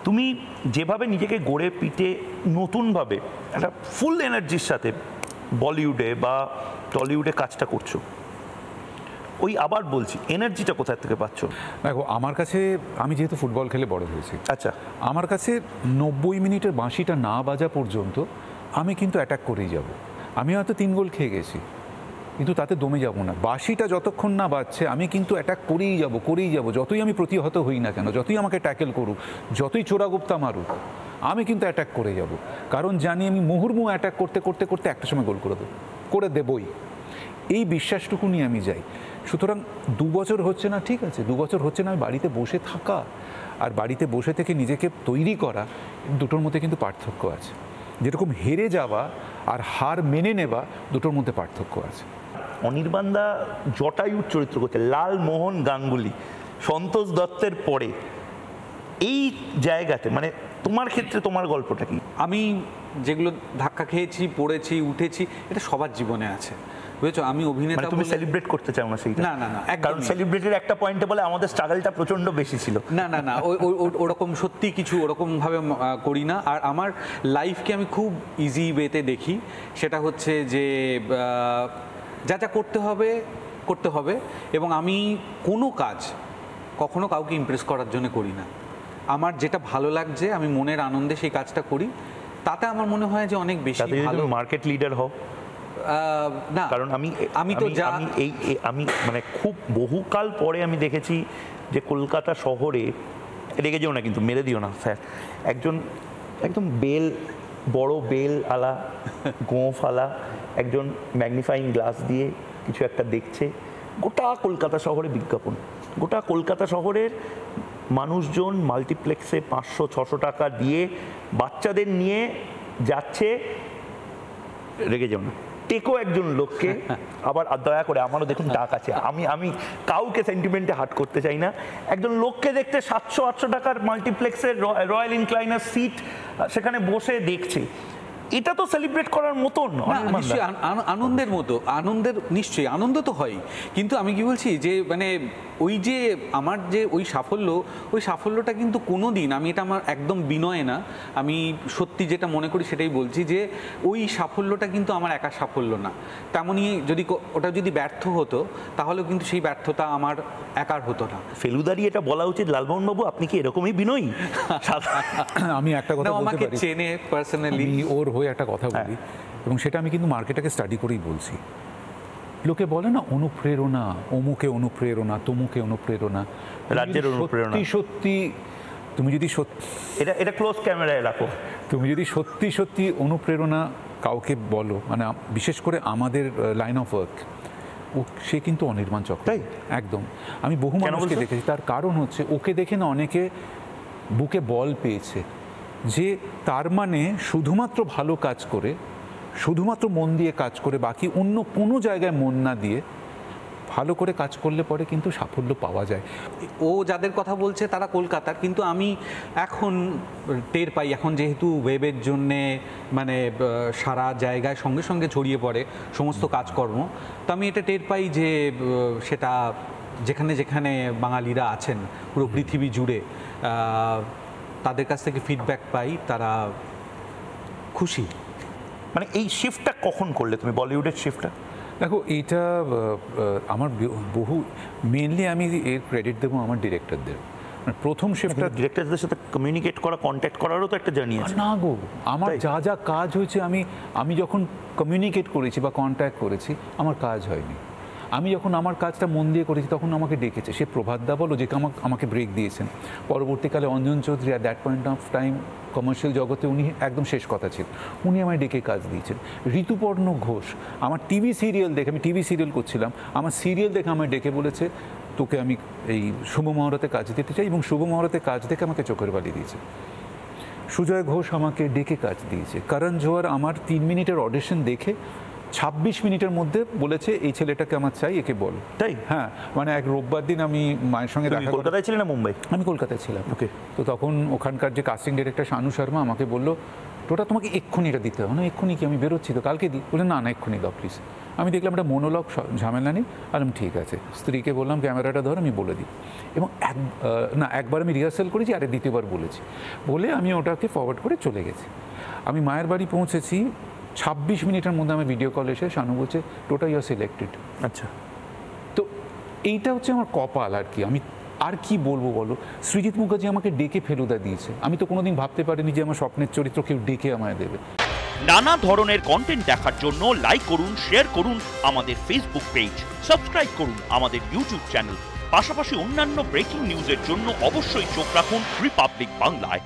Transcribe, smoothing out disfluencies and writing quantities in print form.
তুমি যেভাবে নিজেকে গড়ে পিটে নতুনভাবে একটা ফুল এনার্জির সাথে বলিউডে বা টলিউডে কাজটা করছো, ওই আবার বলছি এনার্জিটা কোথায় থেকে পাচ্ছ? দেখো, আমার কাছে, আমি যেহেতু ফুটবল খেলে বড় হয়েছি, আচ্ছা, আমার কাছে 90 মিনিটের বাঁশিটা না বাজা পর্যন্ত আমি কিন্তু অ্যাটাক করেই যাব। আমি হয়তো 3 গোল খেয়ে গেছি, কিন্তু তাতে দমে যাব না। বাঁশিটা যতক্ষণ না বাজছে আমি কিন্তু অ্যাটাক করেই যাব। যতই আমি প্রতিহত হই না কেন, যতই আমাকে ট্যাকেল করুক, যতই চোরাগুপ্তা মারুক, আমি কিন্তু অ্যাটাক করে যাব। কারণ জানি আমি মুহুর্মুহু অ্যাটাক করতে করতে করতে একটা সময় গোল করে দেবই। এই বিশ্বাসটুকু নিয়ে আমি যাই। সুতরাং 2 বছর হচ্ছে না, ঠিক আছে, 2 বছর হচ্ছে না, আমি বাড়িতে বসে থাকা আর বাড়িতে বসে থেকে নিজেকে তৈরি করা, দুটোর মধ্যে কিন্তু পার্থক্য আছে। যেরকম হেরে যাওয়া আর হার মেনে নেওয়া, দুটোর মধ্যে পার্থক্য আছে। অনির্বাণদা জটায়ুর চরিত্র করতে, লালমোহন গাঙ্গুলি, সন্তোষ দত্তের পরে এই জায়গাতে, মানে তোমার ক্ষেত্রে তোমার গল্পটা কি? আমি যেগুলো ধাক্কা খেয়েছি, পড়েছি, উঠেছি, এটা সবার জীবনে আছে, বুঝেছো? আমি অভিনেতা, তুমি সেলিব্রেট করতে চাও না সেইটা? না না না, কারণ সেলিব্রিটির একটা পয়েন্টে বলে আমাদের স্ট্রাগলটা প্রচন্ড বেশি ছিল। না না না, ওরকম সত্যি কিছু ওরকমভাবে করি না। আর আমার লাইফকে আমি খুব ইজি ওয়েতে দেখি। সেটা হচ্ছে যে যা যা করতে হবে, এবং আমি কোনো কাজ কখনো কাউকে ইমপ্রেস করার জন্য করি না। আমার যেটা ভালো লাগছে, আমি মনের আনন্দে সেই কাজটা করি, তাতে আমার মনে হয় যে অনেক বেশি ভালো। মার্কেট লিডার হও না, কারণ আমি মানে খুব বহুকাল পরে আমি দেখেছি যে কলকাতা শহরে, রেগে যেও না কিন্তু, মেরে দিও না স্যার, একদম বড় বেল আলা গোঁফ আলা একজন ম্যাগনিফাইং গ্লাস দিয়ে কিছু একটা দেখছে, গোটা কলকাতা শহরে বিজ্ঞাপন, গোটা কলকাতা শহরের মানুষজন মাল্টিপ্লেক্সে 500-600 টাকা দিয়ে বাচ্চাদের নিয়ে যাচ্ছে। রেগে যাও না, টেকো একজন লোককে। আবার দয়া করে, আমারও দেখুন ডাক আছে, আমি কাউকে সেন্টিমেন্টে হার্ট করতে চাই না। একজন লোককে দেখতে 700-800 টাকার মাল্টিপ্লেক্সের রয়্যাল ইনক্লাইনার সিট, সেখানে বসে দেখছে। এটা তো সেলিব্রেট করার মতন, নিশ্চয়ই আনন্দের মতো, নিশ্চয়ই আনন্দ তো হয়। কিন্তু আমি কি বলছি যে মানে ওই যে আমার যে ওই সাফল্যটা কিন্তু কোনো দিন, আমি এটা আমার একদম বিনয় না, আমি সত্যি যেটা মনে করি সেটাই বলছি, যে ওই সাফল্যটা কিন্তু আমার একার সাফল্য না। তেমনই ওটা যদি ব্যর্থ হতো, তাহলেও কিন্তু সেই ব্যর্থতা আমার একার হতো না। ফেলুদারি এটা বলা উচিত, লালমোহন বাবু আপনি কি এরকমই বিনয়ী? আমি একটা কথা বলতে আমাকে পারি, চেনে পার্সোনালি, ওর হয়ে একটা কথা বলি, এবং সেটা আমি কিন্তু মার্কেটটাকে স্টাডি করেই বলছি। লোকে বলে না অনুপ্রেরণা, অমুকে অনুপ্রেরণা, তমুকে অনুপ্রেরণা, রাজ্যের অনুপ্রেরণা। সত্যি তুমি যদি এটা ক্লোজ ক্যামেরায় রাখো, তুমি যদি সত্যি অনুপ্রেরণা কাউকে বলো, মানে বিশেষ করে আমাদের লাইন অফ ওয়ার্ক, সে কিন্তু অনির্বাণ চক্রবর্তী। একদম, আমি বহু মানুষকে দেখেছি। তার কারণ হচ্ছে ওকে দেখে না অনেকে বুকে বল পেয়েছে, যে তার মানে শুধুমাত্র ভালো কাজ করে, শুধুমাত্র মন দিয়ে কাজ করে, বাকি অন্য কোনো জায়গায় মন না দিয়ে ভালো করে কাজ করলে পরে কিন্তু সাফল্য পাওয়া যায়। ও যাদের কথা বলছে তারা কলকাতার, কিন্তু আমি এখন টের পাই, এখন যেহেতু ওয়েবের জন্যে মানে সারা জায়গায় সঙ্গে সঙ্গে ছড়িয়ে পড়ে সমস্ত কাজকর্ম, তো আমি এটা টের পাই যে সেটা যেখানে যেখানে বাঙালিরা আছেন পুরো পৃথিবী জুড়ে, তাদের কাছ থেকে ফিডব্যাক পাই, তারা খুশি। মানে এই শিফটটা কখন করলে তুমি, বলিউডের শিফটটা? দেখো, এইটা আমার মেনলি আমি এর ক্রেডিট দেবো আমার ডিরেক্টরদের। প্রথম শিফটটা ডিরেক্টরদের সাথে কমিউনিকেট করা, কন্ট্যাক্ট করারও তো একটা জার্নি আছে না গো। আমার যা কাজ হয়েছে, আমি যখন কমিউনিকেট করেছি বা কন্ট্যাক্ট করেছি, আমার কাজ হয়নি। আমি যখন আমার কাজটা মন দিয়ে করেছি, তখন আমাকে ডেকেছে। সে প্রভাতদা বলো, যে আমাকে ব্রেক দিয়েছেন। পরবর্তীকালে Anjan Chowdhury, at that point of time commercial জগতে উনি একদম শেষ কথা ছিল, উনি আমায় ডেকে কাজ দিয়েছেন। ঋতুপর্ণ ঘোষ আমার টিভি সিরিয়াল দেখে, আমি টিভি সিরিয়াল করছিলাম, আমার সিরিয়াল দেখে আমায় ডেকে বলেছে, তোকে আমি এই শুভ মহরতে কাজ দিতে চাই, এবং শুভ মহরতে কাজ দেখে আমাকে চোখের বালি দিয়েছে। সুজয় ঘোষ আমাকে ডেকে কাজ দিয়েছে। করণ জোহর আমার 3 মিনিটের অডিশন দেখে 26 মিনিটের মধ্যে বলেছে, এই ছেলেটাকে আমার চাই, একে বল। তাই? হ্যাঁ, মানে এক রোববার দিন আমি মায়ের সঙ্গে দেখা। কলকাতায় ছিলেন না মুম্বাই? আমি কলকাতায় ছিলাম। ওকে। তো তখন ওখানকার যে কাস্টিং ডিরেক্টর শানু শর্মা আমাকে বললো, টোটা তোমাকে এক্ষুনি এটা দিতে হবে না। এক্ষুনি কি? আমি বেরোচ্ছি তো, কালকে দিই। বলে না এক্ষুনি দাও প্লিজ। আমি দেখলাম একটা মনোলগ ঝামেলা নেই, আর আমি ঠিক আছে, স্ত্রীকে বললাম ক্যামেরাটা ধর, আমি বলে দিই। এবং একবার আমি রিহার্সাল করেছি, আর দ্বিতীয়বার বলেছি, বলে আমি ওটাকে ফরওয়ার্ড করে চলে গেছি। আমি মায়ের বাড়ি পৌঁছেছি, 26 মিনিটের মধ্যে আমার ভিডিও কল এসে শানু বলছে টোটা ইউ আর সিলেক্টেড। আচ্ছা, তো এইটা হচ্ছে আমার কপাল আর কি। আমি আর কি বলবো বলো, সৃজিত মুখার্জি আমাকে ডেকে ফেলুদা দিয়েছে। আমি তো কোনোদিন ভাবতে পারিনি যে আমার স্বপ্নের চরিত্র কেউ ডেকে আমায় দেবে। নানা ধরনের কন্টেন্ট দেখার জন্য লাইক করুন, শেয়ার করুন আমাদের ফেসবুক পেজ, সাবস্ক্রাইব করুন আমাদের ইউটিউব চ্যানেল। পাশাপাশি অন্যান্য ব্রেকিং নিউজের জন্য অবশ্যই চোখ রাখুন রিপাবলিক বাংলায়।